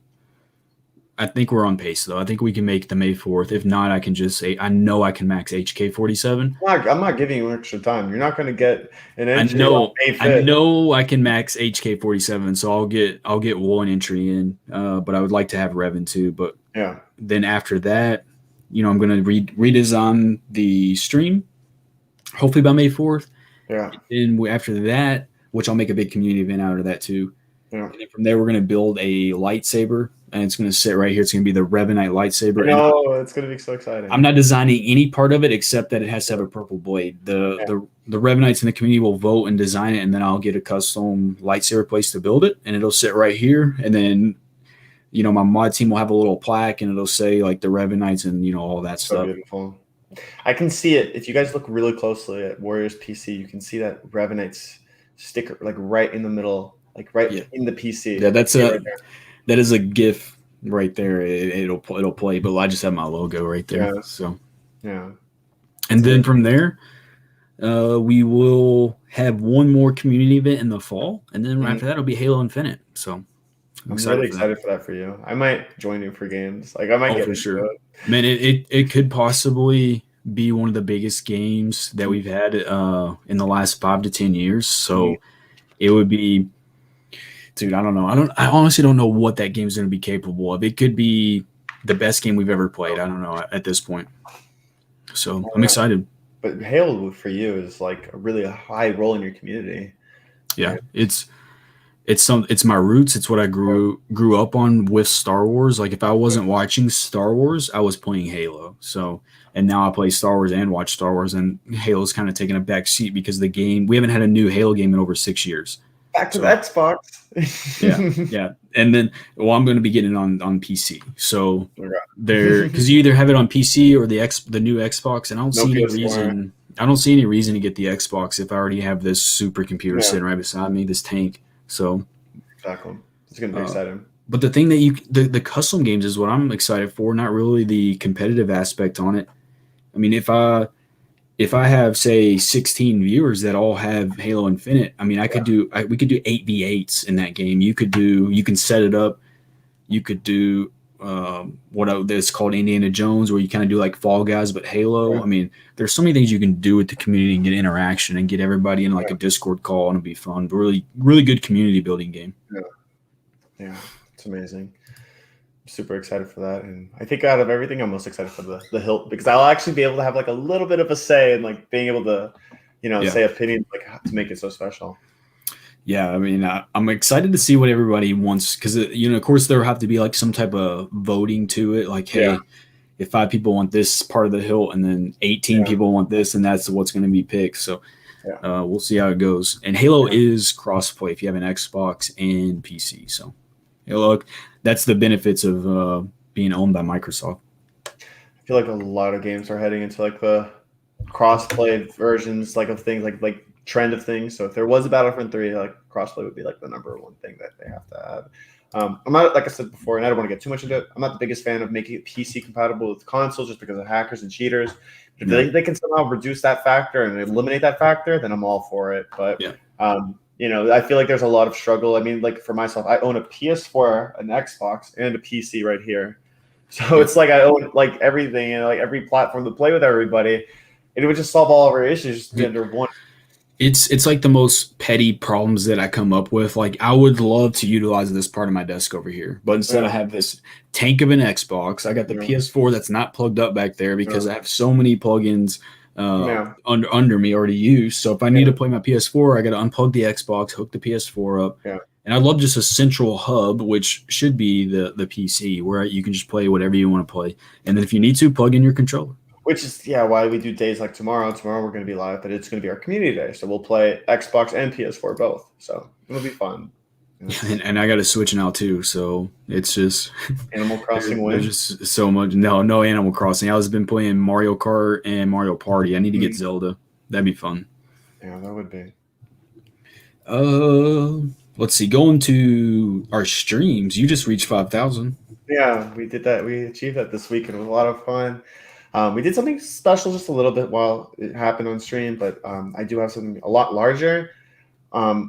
I think we're on pace, though. I think we can make the May 4th. If not, I can just say I know I can max HK 47. I'm not giving you extra time. You're not going to get an entry. I know I can max HK 47, so I'll get one entry in. But I would like to have Revan too. But then after that, I'm going to redesign the stream. Hopefully by May 4th. Yeah. And after that, which I'll make a big community event out of that too. Yeah. And then from there, we're going to build a lightsaber. And it's going to sit right here. It's going to be the Revanite lightsaber. It's going to be so exciting. I'm not designing any part of it except that it has to have a purple blade. The Revanites in the community will vote and design it, and then I'll get a custom lightsaber place to build it, and it'll sit right here. And then, my mod team will have a little plaque, and it'll say like the Revanites and all that stuff. Beautiful. I can see it. If you guys look really closely at Warriors PC, you can see that Revanites sticker like right in the middle, like in the PC. Yeah, that is a GIF right there. It'll play, but I just have my logo right there. Yeah. So, yeah. And then from there, we will have one more community event in the fall, and then after that, it'll be Halo Infinite. So, I'm really excited for that for you. I might join you for games. I might get for sure. Man, it could possibly be one of the biggest games that we've had in the last 5 to 10 years. So, it would be. Dude, I don't know. I honestly don't know what that game's going to be capable of. It could be the best game we've ever played. I don't know at this point. So I'm excited. but Halo for you is like a really high role in your community. Yeah, Right? it's my roots. It's what I grew up on with Star Wars. Like if I wasn't watching Star Wars, I was playing Halo. So and now I play Star Wars and watch Star Wars, and Halo's kind of taking a back seat because the game we haven't had a new Halo game in over 6 years. Back to the So Xbox. yeah, and then well, I'm going to be getting it on PC. So Okay. there because you either have it on PC or the new Xbox, and I don't No see any PS4. reason. I don't see any reason to get the Xbox if I already have this supercomputer Yeah, sitting right beside me, this tank. So exactly. It's gonna be uh, exciting. but the thing that the custom games is what I'm excited for, not really the competitive aspect on it. I mean, if I have say 16 viewers that all have Halo Infinite, I mean, we could do 8v8s in that game. You can set it up. You could do that's called Indiana Jones, where you kind of do like Fall Guys but Halo. Right. I mean, there's so many things you can do with the community and get interaction and get everybody in like a Discord call, and it'll be fun. But really, really good community building game. Yeah, it's amazing. Super excited for that, and I think out of everything, I'm most excited for the hilt because I'll actually be able to have like a little bit of a say in like being able to, say opinions like to make it so special. Yeah, I mean, I'm excited to see what everybody wants because of course there will have to be like some type of voting to it. Like, hey, if 5 people want this part of the hilt, and then 18 people want this, and that's what's going to be picked. So we'll see how it goes. And Halo is crossplay if you have an Xbox and PC. So look, that's the benefits of being owned by Microsoft. I feel like a lot of games are heading into like the cross-play versions like of things like trend of things. So if there was a Battlefront 3, like crossplay would be like the number one thing that they have to have. I'm not, like I said before, and I don't want to get too much into it, I'm not the biggest fan of making it PC compatible with consoles just because of hackers and cheaters. If they can somehow reduce that factor and eliminate that factor, then I'm all for it. But I feel like there's a lot of struggle. I mean, like for myself, I own a PS4, an Xbox, and a PC right here. So it's like I own like everything and like every platform to play with everybody. And it would just solve all of our issues under one. It's like the most petty problems that I come up with. Like I would love to utilize this part of my desk over here, but instead I have this tank of an Xbox. I got the PS4 that's not plugged up back there because I have so many plugins under me already used. So if I need to play my PS4, I got to unplug the Xbox, hook the PS4 up. Yeah. And I love just a central hub, which should be the PC, where you can just play whatever you want to play. And then if you need to, plug in your controller. Which is, why we do days like tomorrow. Tomorrow we're going to be live, but it's going to be our community day. So we'll play Xbox and PS4 both. So it'll be fun. And I got a Switch now too, so it's just Animal Crossing there's just so much. No Animal Crossing. I've been playing Mario Kart and Mario Party. I need to get Zelda. That'd be fun. Yeah, that would be. Let's see. Going to our streams, you just reached 5,000. Yeah, we did that. We achieved that this week, and it was a lot of fun. We did something special just a little bit while it happened on stream, but I do have something a lot larger,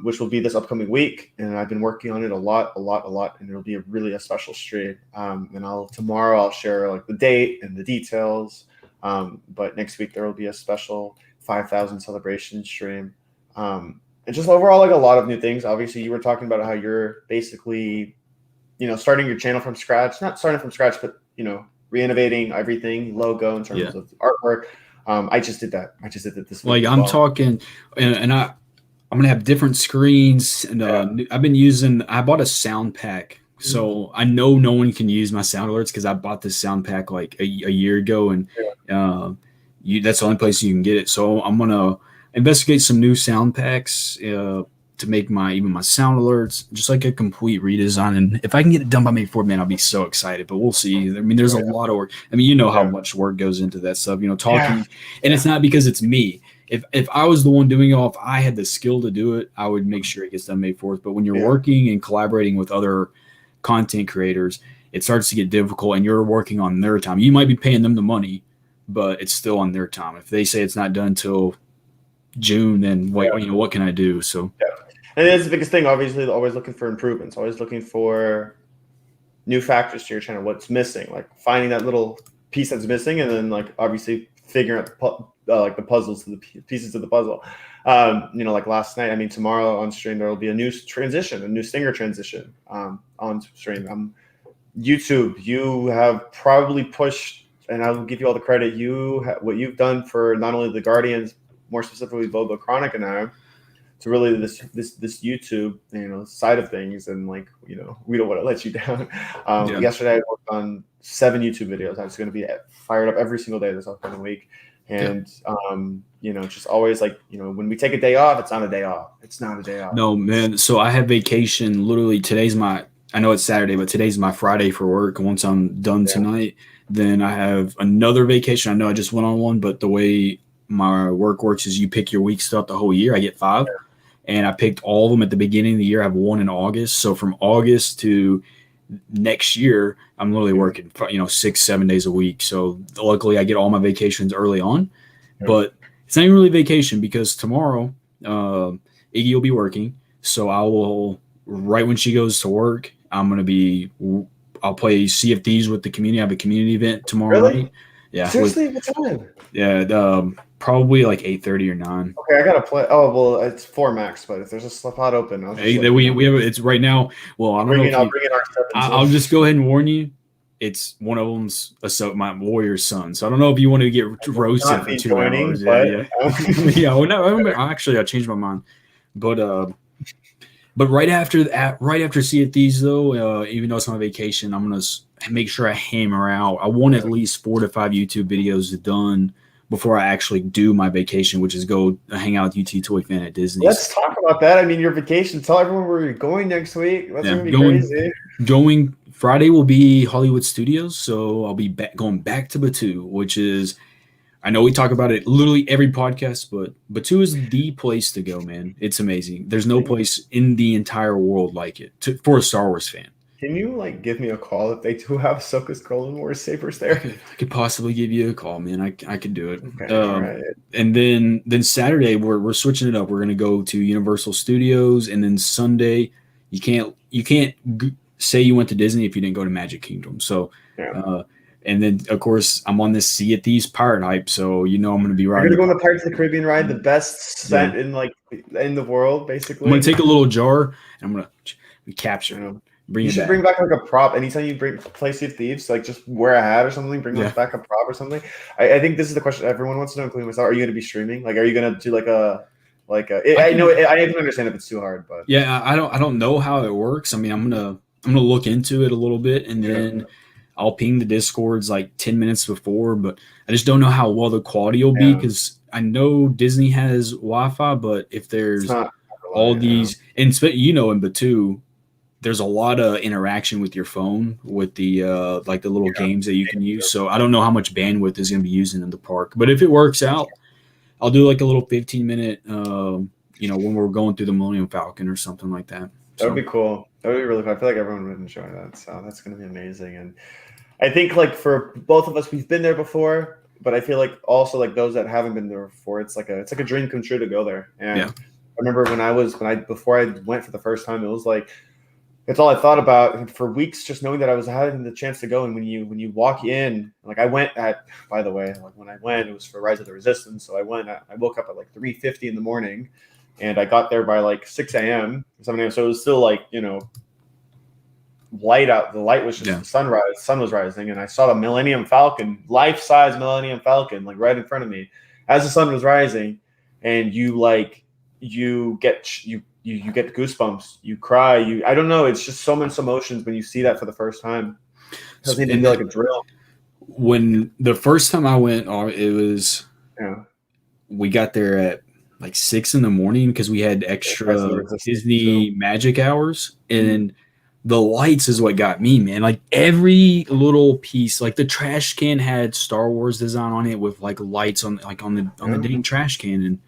which will be this upcoming week, and I've been working on it a lot, and it'll be really a special stream. And tomorrow I'll share like the date and the details. But next week there will be a special 5,000 celebration stream. And just overall like a lot of new things. Obviously, you were talking about how you're basically, starting your channel from scratch. Not starting from scratch, but re-innovating everything, logo in terms of artwork. I just did that. I just did it this week. Like I'm talking, and I'm gonna have different screens. And I bought a sound pack, so I know no one can use my sound alerts because I bought this sound pack like a year ago, and that's the only place you can get it. So I'm gonna investigate some new sound packs to make my sound alerts, just like a complete redesign. And if I can get it done by May 4th, man, I'll be so excited. But we'll see. I mean, there's a lot of work. I mean, how much work goes into that stuff, talking. And it's not because it's me. If I was the one doing it, if I had the skill to do it, I would make sure it gets done May 4th. But when you're working and collaborating with other content creators, it starts to get difficult, and you're working on their time. You might be paying them the money, but it's still on their time. If they say it's not done till June, then what can I do? So and that's the biggest thing. Obviously, always looking for improvements, always looking for new factors to your channel. What's missing, like finding that little piece that's missing, and then like obviously figuring out the puzzles, the pieces of the puzzle. Like last night. I mean, tomorrow on stream there will be a new singer transition on stream. YouTube, you have probably pushed and I will give you all the credit. What you've done for not only the Guardians, more specifically Boba Chronic and I, to really this YouTube side of things, and like we don't want to let you down. Yesterday I worked on 7 YouTube videos. I was going to be fired up every single day this upcoming week, and just always like when we take a day off, it's not a day off. It's not a day off. No, man. So I have vacation. Literally I know it's Saturday, but today's my Friday for work. Once I'm done tonight, then I have another vacation. I know I just went on one, but the way my work works is you pick your weeks throughout the whole year. I get 5, and I picked all of them at the beginning of the year. I have 1 in August. So from August to next year, I'm literally working 6-7 days a week. So luckily I get all my vacations early on, but it's not even really vacation because tomorrow Iggy will be working. So I will, right when she goes to work, I'll play Sea of Thieves with the community. I have a community event tomorrow night. Yeah. Seriously? What time? Yeah. Probably like 8:30 or 9. Okay, I gotta play. Oh well, it's 4 max, but if there's a spot open, we have it's right now. Well, I don't know. I'll bring in our 7. I'll just go ahead and warn you. It's one of them's my warrior's son. So I don't know if you want to get roasted for 2 hours. Yeah. Well, no, actually, I changed my mind. But right after Sea of Thieves, though, even though it's on vacation, I'm gonna make sure I hammer out. I want at least 4 to 5 YouTube videos done before I actually do my vacation, which is go hang out with UT Toy Fan at Disney. Let's talk about that. I mean, your vacation. Tell everyone where you're going next week. That's gonna be crazy. Going Friday will be Hollywood Studios, so I'll be going back to Batu, which is, I know we talk about it literally every podcast, but Batu is the place to go, man. It's amazing. There's no place in the entire world like it for a Star Wars fan. Can you give me a call if they do have Ahsoka's Clone Wars sabers there? I could possibly give you a call, man. I could do it. Okay, all right. And then Saturday we're switching it up. We're gonna go to Universal Studios, and then Sunday you can't say you went to Disney if you didn't go to Magic Kingdom. So. Yeah. And then, of course, I'm on this Sea of Thieves pirate hype, so I'm going to be riding. You're going to go on the Pirates of the Caribbean ride, the best scent in the world, basically. I'm going to take a little jar, and I'm going to capture it. You should bring back a prop. Anytime you play Sea of Thieves, just wear a hat or something, bring back a prop or something. I think this is the question everyone wants to know, including myself. Are you going to be streaming? Are you going to do I can understand if it's too hard, but. Yeah, I don't know how it works. I mean, I'm going to look into it a little bit, and then I'll ping the Discords 10 minutes before, but I just don't know how well the quality will be because I know Disney has Wi-Fi, but if there's all these, and in Batu, there's a lot of interaction with your phone with the the little games that you can use. So I don't know how much bandwidth is going to be using in the park, but if it works out, I'll do a little 15-minute, when we're going through the Millennium Falcon or something like that. That would be cool. That would be really cool. I feel like everyone would enjoy that. So that's going to be amazing. And I think for both of us, we've been there before, but I feel also those that haven't been there before, it's like a dream come true to go there. And I remember before I went for the first time, it was it's all I thought about for weeks, just knowing that I was having the chance to go. And when you walk in, I went by the way, when I went, it was for Rise of the Resistance. So I woke up at 3:50 in the morning, and I got there by 6 a.m. 7 a.m. So it was still light out. The light was just sunrise. The sun was rising, and I saw the Millennium Falcon, life-size Millennium Falcon, right in front of me as the sun was rising. And you get goosebumps. You cry. I don't know. It's just so much emotions when you see that for the first time. It doesn't even feel like a drill. When the first time I went, it was we got there at 6 in the morning because we had extra Disney magic hours, and the lights is what got me, man. Every little piece, the trash can had Star Wars design on it with lights on the dang trash can, and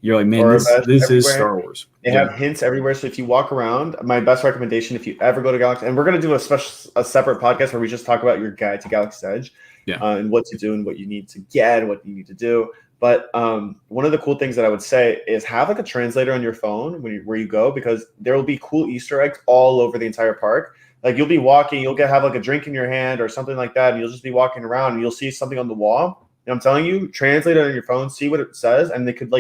you're like, man, this is Star Wars. They have hints everywhere. So if you walk around, my best recommendation, if you ever go to Galaxy, and we're going to do a separate podcast where we just talk about your guide to Galaxy's Edge, and what to do and what you need to get and what you need to do. But one of the cool things that I would say is have a translator on your phone where you go, because there will be cool Easter eggs all over the entire park. You'll be walking, you'll have a drink in your hand or something like that, and you'll just be walking around and you'll see something on the wall. And I'm telling you, translate it on your phone, see what it says, and they could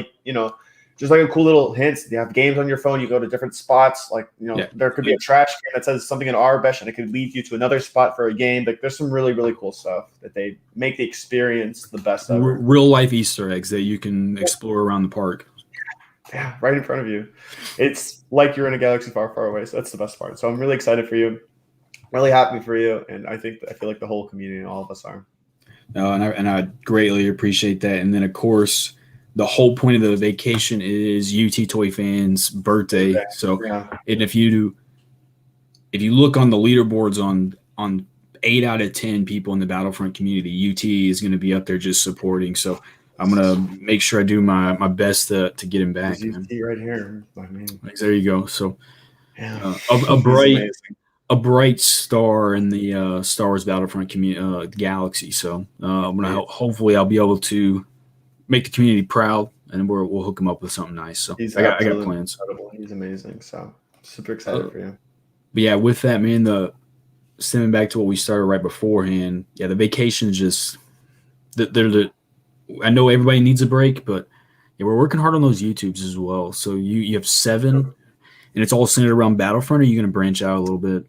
just like a cool little hints. You have games on your phone. You go to different spots. Like, there could be a trash can that says something in Arbesh, and it could lead you to another spot for a game. Like, there's some really, really cool stuff that they make the experience the best ever. Real life Easter eggs that you can explore around the park. Yeah, right in front of you. It's like you're in a galaxy far, far away. So that's the best part. So I'm really excited for you. Really happy for you. And I feel like the whole community and all of us are. And I greatly appreciate that. And then, of course, the whole point of the vacation is UT Toy Fans' birthday. Okay. So, and if you look on the leaderboards on 8 out of 10 people in the Battlefront community, UT is going to be up there just supporting. So I'm going to make sure I do my best to get him back. UT right here. There you go. So a bright star in the Star Wars Battlefront galaxy. So I'm gonna hopefully I'll be able to make the community proud, and we'll hook him up with something nice. So I got plans. Incredible. He's amazing. So super excited for you. But yeah, with that, man, stemming back to what we started right beforehand. Yeah, the vacation is just I know everybody needs a break, but yeah, we're working hard on those YouTubes as well. So you have 7, and it's all centered around Battlefront. Or are you going to branch out a little bit?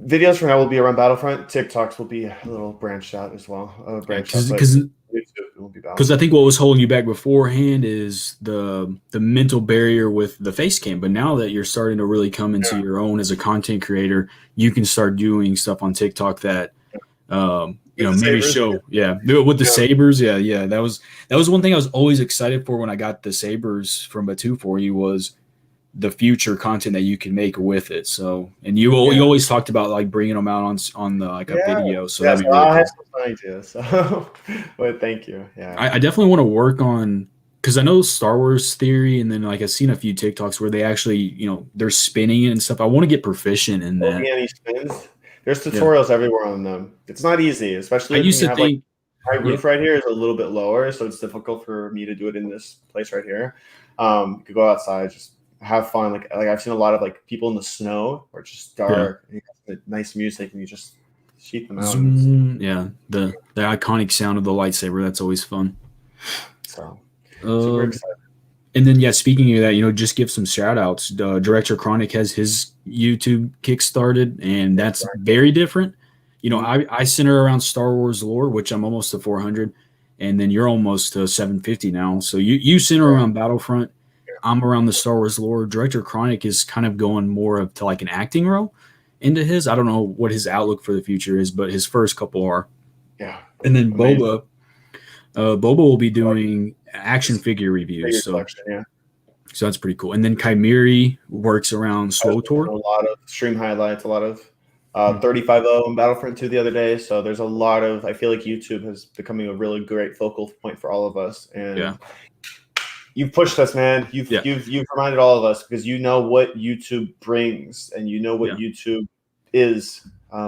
Videos from now will be around Battlefront. TikToks will be a little branched out as well. Because I think what was holding you back beforehand is the mental barrier with the face cam. But now that you're starting to really come into your own as a content creator, you can start doing stuff on TikTok that maybe show with the sabers. Yeah. That was one thing I was always excited for when I got the sabers from Batu for you was the future content that you can make with it. So, and you always talked about like bringing them out on the a video. So that'd be really I have some ideas. So, but thank you. Yeah, I definitely want to work on, because I know Star Wars theory, and then like I've seen a few TikToks where they actually they're spinning it and stuff. I want to get proficient in that. Any spins? There's tutorials everywhere on them. It's not easy, especially if you have like my roof right here is a little bit lower, so it's difficult for me to do it in this place right here. You could go outside, just have fun. Like I've seen a lot of like people in the snow where it's just dark and you got nice music and you just shoot them out. The iconic sound of the lightsaber, that's always fun. So super excited. And then speaking of that, just give some shout outs. Director Chronic has his YouTube kickstarted, and that's very different. I center around Star Wars lore, which I'm almost to 400, and then you're almost to 750 now. So you center around Battlefront. I'm around the Star Wars lore. Director Chronic is kind of going more to like an acting role into his. I don't know what his outlook for the future is, but his first couple are. Yeah. And then Boba will be doing action figure reviews. So that's pretty cool. And then Chimeri works around SWTOR. A lot of stream highlights, a lot of 35-0 in Battlefront 2 the other day. So there's a lot of, I feel like YouTube is becoming a really great focal point for all of us. And you've pushed us, man. You've reminded all of us, because you know what YouTube brings and you know what YouTube is.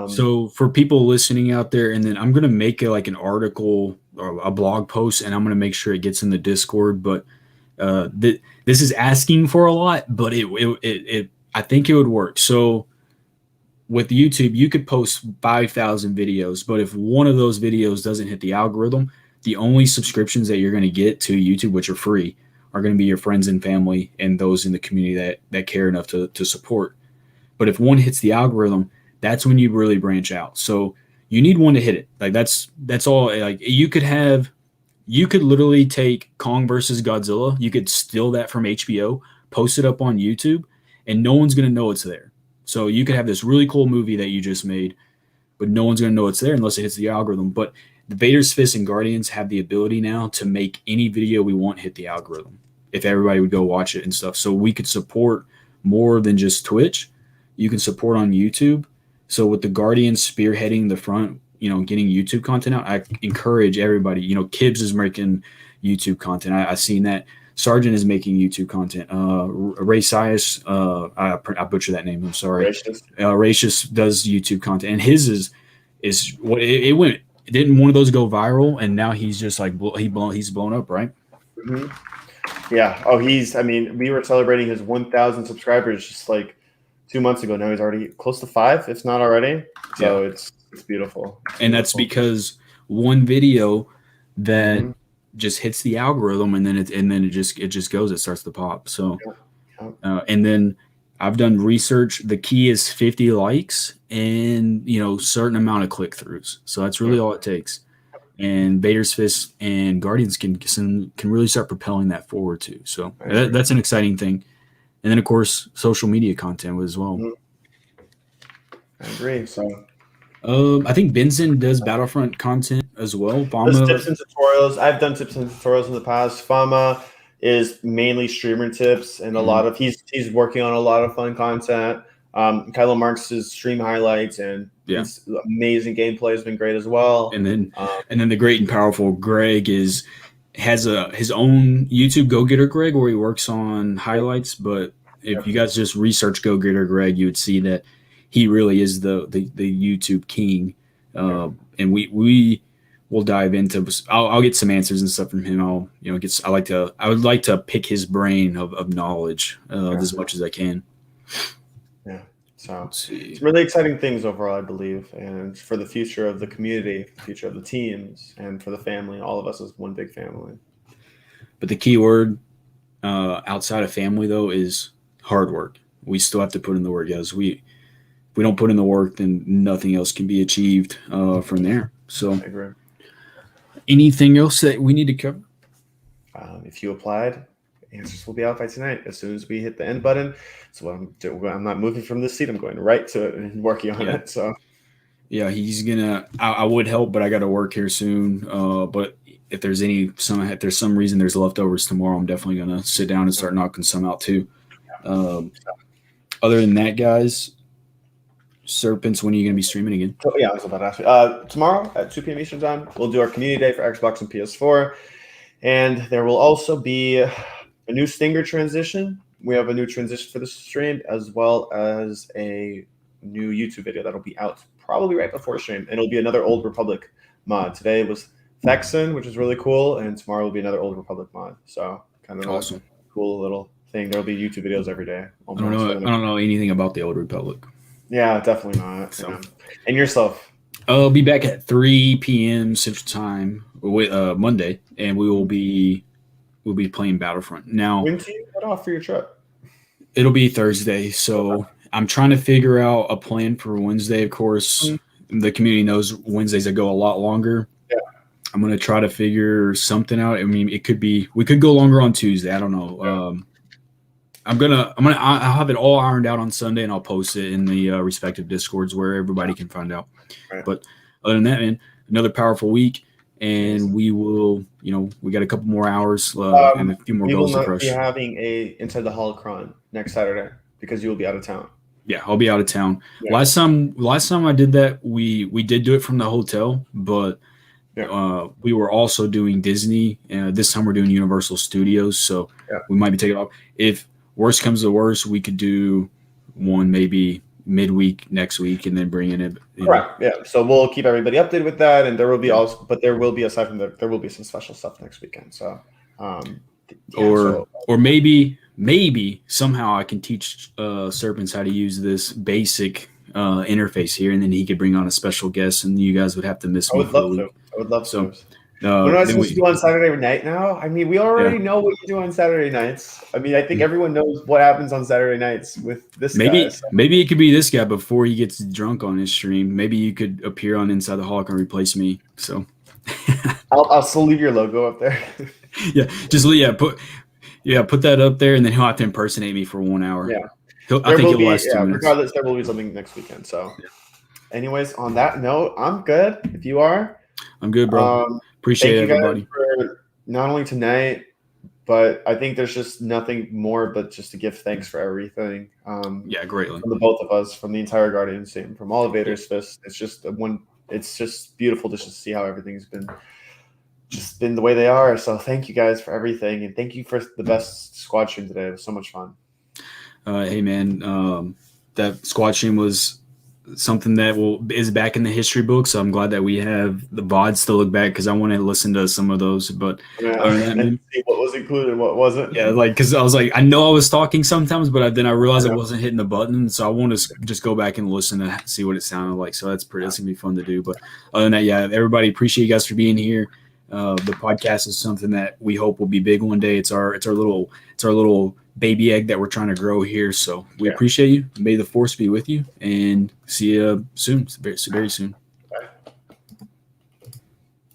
So for people listening out there, and then I'm going to make an article or a blog post, and I'm going to make sure it gets in the Discord. But this is asking for a lot, but I think it would work. So with YouTube, you could post 5,000 videos, but if one of those videos doesn't hit the algorithm, the only subscriptions that you're going to get to YouTube, which are free, are going to be your friends and family and those in the community that care enough to support. But if one hits the algorithm, that's when you really branch out. So you need one to hit it. Like that's all. Like you could literally take Kong versus Godzilla. You could steal that from HBO, post it up on YouTube, and no one's going to know it's there. So you could have this really cool movie that you just made, but no one's going to know it's there unless it hits the algorithm. But the Vaders Fist and Guardians have the ability now to make any video we want hit the algorithm if everybody would go watch it and stuff. So we could support more than just Twitch. You can support on YouTube. So with the Guardians spearheading the front, getting YouTube content out, I encourage everybody. Kibbs is making YouTube content. I've seen that. Sargent is making YouTube content. Ray Sias, I butchered that name. I'm sorry. Racious does YouTube content, and his is what it went. Didn't one of those go viral, and now he's just like he's blown up, right? Mm-hmm. Yeah. Oh, we were celebrating his 1,000 subscribers just like 2 months ago. Now he's already close to 5, if not already. So it's beautiful. And that's because one video that just hits the algorithm, and then it just goes. It starts to pop. So, Yeah. and then I've done research. The key is 50 likes and certain amount of click throughs. So that's really all it takes. And Vaders Fist and Guardians can really start propelling that forward too. So that's an exciting thing. And then of course social media content as well. I agree. So I think Benson does Battlefront content as well. Fama, tips and tutorials. I've done tips and tutorials in the past. Fama is mainly streamer tips, and a lot of he's working on a lot of fun content. Kylo Marx's stream highlights and his amazing gameplay has been great as well. And then the great and powerful Greg has his own YouTube Go Getter Greg where he works on highlights. But if you guys just research Go Getter Greg, you would see that he really is the YouTube king. And we will dive into. I'll get some answers and stuff from him. I would like to pick his brain of knowledge as much as I can. Yeah. So it's really exciting things overall, I believe, and for the future of the community, the future of the teams, and for the family. All of us as one big family. But the key word outside of family, though, is hard work. We still have to put in the work, guys. If we don't put in the work, then nothing else can be achieved from there. So, I agree. Anything else that we need to cover? If you applied, answers will be out by tonight as soon as we hit the end button. So I'm not moving from this seat. I'm going right to it and working on it. So yeah, he's gonna. I would help, but I got to work here soon. But if there's some reason there's leftovers tomorrow, I'm definitely gonna sit down and start knocking some out too. Other than that, guys, Serpents, when are you gonna be streaming again? Oh, yeah, I was about to ask you. Tomorrow at 2 p.m. Eastern time, we'll do our community day for Xbox and PS4, and there will also be a new Stinger transition. We have a new transition for the stream, as well as a new YouTube video that'll be out probably right before stream, and it'll be another Old Republic mod. Today was Thexan, which is really cool, and tomorrow will be another Old Republic mod. So kind of awesome, cool little thing. There'll be YouTube videos every day. I don't know anything about the Old Republic. Yeah, definitely not. So. Yeah. And yourself? I'll be back at 3 p.m. Central Time with Monday, and we'll be playing Battlefront. Now, when do you get off for your trip? It'll be Thursday, so I'm trying to figure out a plan for Wednesday. Of course, the community knows Wednesdays that go a lot longer. Yeah, I'm gonna try to figure something out. I mean, we could go longer on Tuesday. I don't know. Yeah. I'll have it all ironed out on Sunday, and I'll post it in the respective Discords where everybody can find out. Right. But other than that, man, another powerful week, and we will, we got a couple more hours and a few more goals to crush. We will not be having a Inside the Holocron next Saturday because you will be out of town. Yeah, I'll be out of town. Yeah. Last time I did that, we did do it from the hotel, but we were also doing Disney. This time we're doing Universal Studios, so we might be taking off. If worst comes to worst, we could do one maybe midweek next week and then bring in it. Right. Yeah. So we'll keep everybody updated with that, and there will be aside from that, there will be some special stuff next weekend. So, or maybe somehow I can teach Serpents how to use this basic interface here, and then he could bring on a special guest, and you guys would have to miss me for a week. I would love to. What am I supposed to do on Saturday night now? I mean, we already know what you do on Saturday nights. I mean, I think everyone knows what happens on Saturday nights with this guy. So. Maybe it could be this guy before he gets drunk on his stream. Maybe you could appear on Inside the Holocron and replace me. So I'll still leave your logo up there. Put that up there, and then he'll have to impersonate me for 1 hour. Yeah. I think he'll last 2 minutes. Regardless, there will be something next weekend. So, anyways, on that note, I'm good. If you are, I'm good, bro. Appreciate everybody for not only tonight, but I think there's just nothing more but just to give thanks for everything. Greatly from the both of us, from the entire Guardians team, from all of Vaders Fist. It's just beautiful to just see how everything's been the way they are. So thank you guys for everything, and thank you for the best squad stream today. It was so much fun. Hey man, that squad stream was something that is back in the history book, so I'm glad that we have the VODs to look back because I want to listen to some of those. But and see what was included and what wasn't. Yeah, because I was like, I know I was talking sometimes, but then I realized I wasn't hitting the button, so I want to just go back and listen to see what it sounded like. So that's gonna be fun to do. But other than that, everybody, appreciate you guys for being here. The podcast is something that we hope will be big one day. It's our little baby egg that we're trying to grow here. So we appreciate you. May the force be with you, and see you soon, very soon. Bye.